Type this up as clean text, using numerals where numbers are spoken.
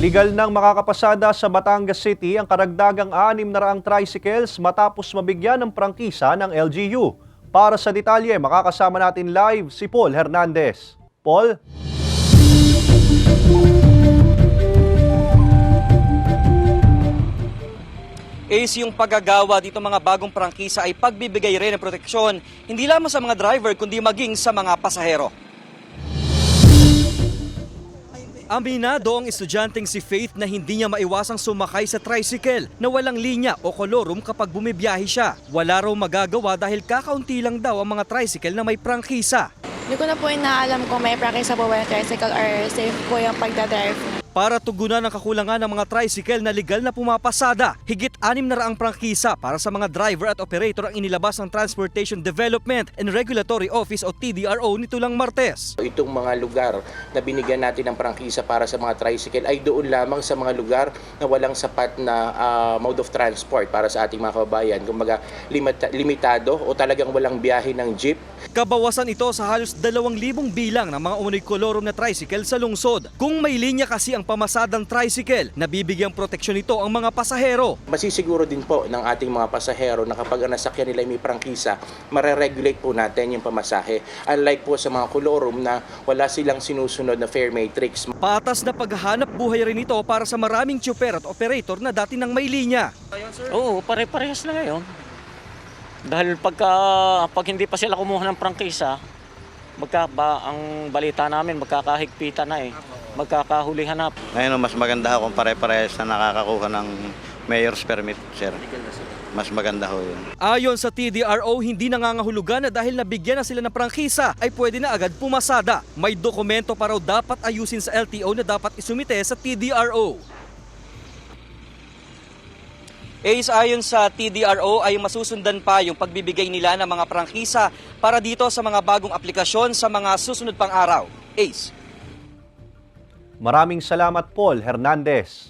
Legal nang makakapasada sa Batangas City ang karagdagang 600 tricycles matapos mabigyan ng prangkisa ng LGU. Para sa detalye, makakasama natin live si Paul Hernandez. Paul? Yung paggagawa dito mga bagong prangkisa ay pagbibigay rin ng proteksyon hindi lamang sa mga driver kundi maging sa mga pasahero. Aminado ang estudyanteng si Faith na hindi niya maiwasang sumakay sa tricycle na walang linya o kolorum kapag bumibiyahe siya. Wala raw magagawa dahil kakaunti lang daw ang mga tricycle na may prangkisa. Hindi ko na po inaalam kung may prangkisa po ba ng tricycle or safe po yung pagdadrive. Para tugunan ang kakulangan ng mga tricycle na legal na pumapasada, higit 600 prangkisa para sa mga driver at operator ang inilabas ng Transportation Development and Regulatory Office o TDRO nito lang Martes. Itong mga lugar na binigyan natin ng prangkisa para sa mga tricycle ay doon lamang sa mga lugar na walang sapat na mode of transport para sa ating mga kababayan. Kumbaga limitado o talagang walang biyahe ng jeep. Kabawasan ito sa halos 2,000 bilang ng mga umunoy kolorum na tricycle sa lungsod. Kung may linya kasi ang pamasadang tricycle, nabibigyang proteksyon ito ang mga pasahero. Masisiguro din po ng ating mga pasahero na kapag ang nasakyan nila ay may prangkisa, mareregulate po natin yung pamasahe. Unlike po sa mga kolorum na wala silang sinusunod na fare matrix. Patas na paghahanap buhay rin ito para sa maraming tsuper at operator na dati nang may linya. Oo, pare-parehas na ngayon. Dahil pag hindi pa sila kumuha ng prangkisa, ang balita namin magkakahigpitan na magkakahulihan na. Ngayon, mas maganda kung pare-parehas na nakakakuha ng mayor's permit, sir. Mas maganda ho yun. Ayon sa TDRO, hindi nangangahulugan na dahil nabigyan na sila ng prangkisa ay pwede na agad pumasada. May dokumento pa raw dapat ayusin sa LTO na dapat isumite sa TDRO. Ayon sa TDRO ay masusundan pa yung pagbibigay nila ng mga prangkisa para dito sa mga bagong aplikasyon sa mga susunod pang araw. Ace. Maraming salamat, Paul Hernandez.